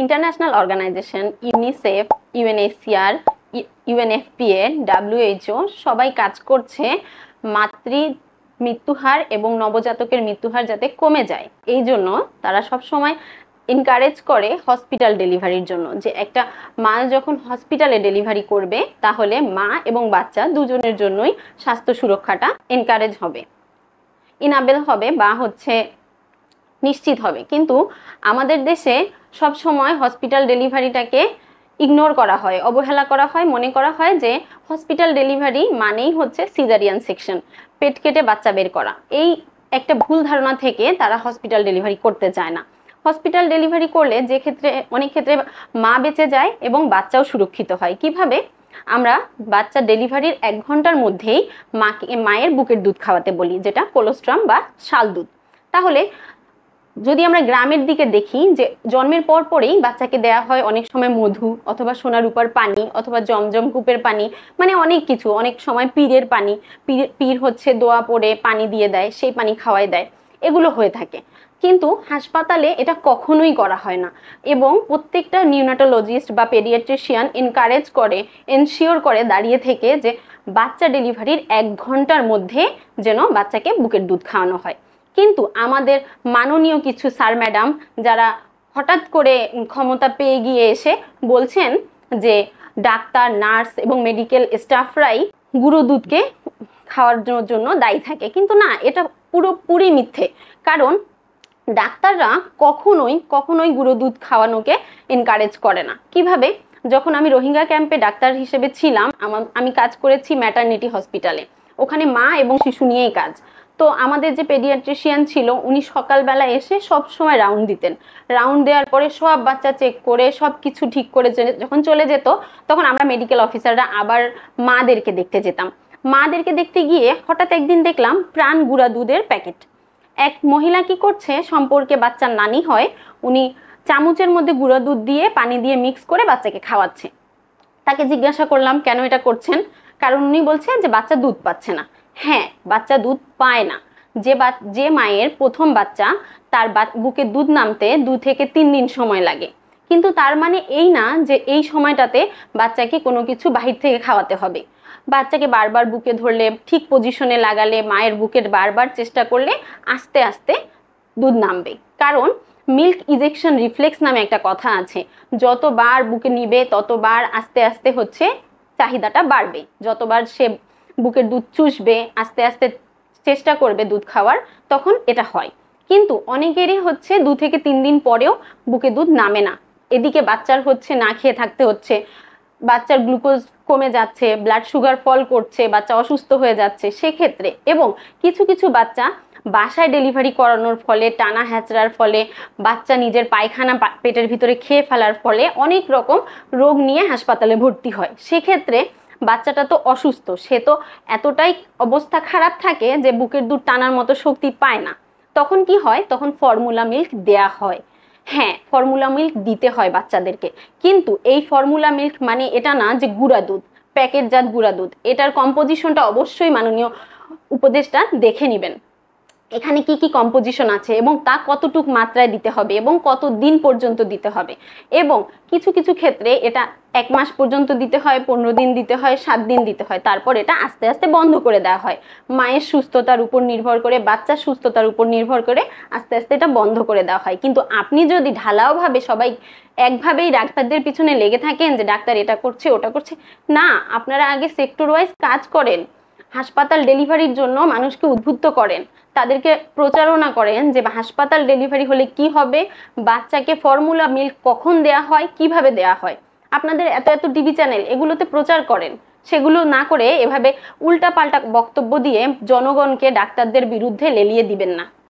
International Organization UNICEF, UNHCR, UNFPA, WHO সবাই কাজ করছে মাতৃ মৃত্যুহার এবং নবজাতকের মৃত্যুহার যাতে কমে যায়। এই জন্য তারা সবসময় এনকারেজ করে হসপিটাল ডেলিভারির জন্য, যে একটা মা যখন হসপিটালে ডেলিভারি করবে তাহলে মা এবং বাচ্চা দুজনের জন্যই স্বাস্থ্য সুরক্ষাটা এনকারেজ হবে, ইনাবেল হবে বা নিশ্চিত হবে। কিন্তু আমাদের দেশে সব সময় হসপিটাল ডেলিভারিটাকে ইগনোর করা হয়, অবহেলা করা হয়, মনে করা হয় যে হসপিটাল ডেলিভারি মানেই সিজারিয়ান সেকশন, পেট কেটে বাচ্চা বের করা। এই একটা ভুল ধারণা থেকে তারা হসপিটাল ডেলিভারি করতে চায় না। হসপিটাল ডেলিভারি করলে যে ক্ষেত্রে অনেক ক্ষেত্রে মা বেঁচে যায় এবং বাচ্চাও সুরক্ষিত হয়। কিভাবে? আমরা বাচ্চা ডেলিভারির 1 ঘন্টার মধ্যেই মায়ের বুকের দুধ খাওয়াতে বলি, যেটা কোলোস্ট্রাম বা শাল দুধ। তাহলে যদি আমরা গ্রামের দিকে দেখি যে জন্মের পরেই বাচ্চাকে দেয়া হয় অনেক সময় মধু অথবা সোনা রূপার পানি অথবা জমজম কূপের পানি, মানে অনেক কিছু, অনেক সময় পীরের পানি, পীর দোয়া পড়ে পানি দিয়ে দেয়, সেই পানি খাওয়াই দেয়, এগুলো হয়ে থাকে। কিন্তু হাসপাতালে এটা কখনোই করা হয় না এবং প্রত্যেকটা নিউনাটোলজিস্ট বা পেডিয়াট্রিশিয়ান এনকারেজ করে, এনশিওর করে দাঁড়িয়ে থেকে যে বাচ্চা ডেলিভারির 1 ঘন্টার মধ্যে যেন বাচ্চাকে বুকের দুধ খাওয়ানো হয়। কিন্তু আমাদের মাননীয় কিছু স্যার ম্যাডাম যারা হঠাৎ করে ক্ষমতা পেয়ে গিয়ে এসে বলছেন যে ডাক্তার, নার্স এবং মেডিকেল স্টাফরাই গুঁড়ো দুধকে খাওয়ার জন্য দায়ী থাকে, কিন্তু না, এটা পুরোপুরি মিথ্যে। কারণ ডাক্তাররা কখনোই গুঁড়ো দুধ খাওয়ানোকে এনকারেজ করে না। কিভাবে? যখন আমি রোহিঙ্গা ক্যাম্পে ডাক্তার হিসেবে ছিলাম, আমি কাজ করেছি ম্যাটারনিটি হসপিটালে, ওখানে মা এবং শিশু নিয়েই কাজ। তো আমাদের যে পেডিয়াট্রিশিয়ান ছিল উনি সকালবেলা এসে সব সময় রাউন্ড দিতেন। রাউন্ড দেওয়ার পরে সব বাচ্চা চেক করে সব কিছু ঠিক করে যখন চলে যেত, তখন আমরা মেডিকেল অফিসাররা আবার মাদেরকে দেখতে যেতাম। মাদেরকে দেখতে গিয়ে হঠাৎ একদিন দেখলাম প্রাণ গুঁড়া দুধের প্যাকেট। এক মহিলা কি করছে, সম্পর্কে বাচ্চার নানি হয়, উনি চামচের মধ্যে গুঁড়া দুধ দিয়ে পানি দিয়ে মিক্স করে বাচ্চাকে খাওয়াচ্ছে। তাকে জিজ্ঞাসা করলাম কেন এটা করছেন, কারণ উনি বলছে যে বাচ্চা দুধ পাচ্ছে না। হ্যাঁ, বাচ্চা দুধ পায় না। যে মায়ের প্রথম বাচ্চা, তার বুকে দুধ নামতে 2 থেকে 3 দিন সময় লাগে, কিন্তু তার মানে এই না যে এই সময়টাতে বাচ্চাকে কোনো কিছু বাহির থেকে খাওয়াতে হবে। বাচ্চাকে বারবার বুকে ধরলে, ঠিক পজিশনে লাগালে, মায়ের বুকের বারবার চেষ্টা করলে আস্তে আস্তে দুধ নামবে। কারণ মিল্ক ইজেকশন রিফ্লেক্স নামে একটা কথা আছে, যতবার বুকে নিবে ততবার আস্তে আস্তে চাহিদাটা বাড়বে, যতবার সে বুকের দুধ চুষবে, আস্তে আস্তে চেষ্টা করবে দুধ খাওয়ার, তখন এটা হয়। কিন্তু অনেকেরই 2 থেকে 3 দিন পরেও বুকে দুধ নামে না। এদিকে বাচ্চার না খেয়ে থাকতে হচ্ছে, বাচ্চার গ্লুকোজ কমে যাচ্ছে, ব্লাড সুগার ফল করছে, বাচ্চা অসুস্থ হয়ে যাচ্ছে সেক্ষেত্রে। এবং কিছু কিছু বাচ্চা বাসায় ডেলিভারি করানোর ফলে, টানা হ্যাচড়ার ফলে, বাচ্চা নিজের পায়খানা পেটের ভিতরে খেয়ে ফেলার ফলে অনেক রকম রোগ নিয়ে হাসপাতালে ভর্তি হয়। সেক্ষেত্রে বাচ্চাটা তো অসুস্থ, সে তো এতটাই অবস্থা খারাপ থাকে যে বুকের দুধ টানার মতো শক্তি পায় না। তখন কি হয়? তখন ফর্মুলা মিল্ক দেয়া হয়। হ্যাঁ, ফর্মুলা মিল্ক দিতে হয় বাচ্চাদেরকে, কিন্তু এই ফর্মুলা মিল্ক মানে এটা না যে গুঁড়া দুধ, প্যাকেটজাত গুঁড়া দুধ। এটার কম্পোজিশনটা অবশ্যই মাননীয় উপদেষ্টা দেখে নেবেন, এখানে কি কি কম্পোজিশন আছে এবং তা কতটুক মাত্রায় দিতে হবে এবং কত দিন পর্যন্ত দিতে হবে। এবং কিছু কিছু ক্ষেত্রে এটা 1 মাস পর্যন্ত দিতে হয়, 15 দিন দিতে হয়, 7 দিন দিতে হয়, তারপর এটা আস্তে আস্তে বন্ধ করে দেওয়া হয়। মায়ের সুস্থতার উপর নির্ভর করে, বাচ্চার সুস্থতার উপর নির্ভর করে আস্তে আস্তে এটা বন্ধ করে দেওয়া হয়। কিন্তু আপনি যদি ঢালাওভাবে সবাই একভাবেই ডাক্তারদের পিছনে লেগে থাকেন যে ডাক্তার এটা করছে ওটা করছে, না, আপনারা আগে সেক্টর ওয়াইজ কাজ করেন, হাসপাতাল ডেলিভারির জন্য মানুষকে উদ্বুদ্ধ করেন, তাদেরকে প্রচারণা করেন যে হাসপাতাল ডেলিভারি হলে কি হবে, বাচ্চাকে ফর্মুলা মিল্ক কখন দেয়া হয়, কিভাবে দেয়া হয়। আপনাদের এত এত টিভি চ্যানেল, এগুলোতে প্রচার করেন। সেগুলো না করে এভাবে উল্টাপাল্টা বক্তব্য দিয়ে জনগণকে ডাক্তারদের বিরুদ্ধে লেলিয়ে দিবেন না।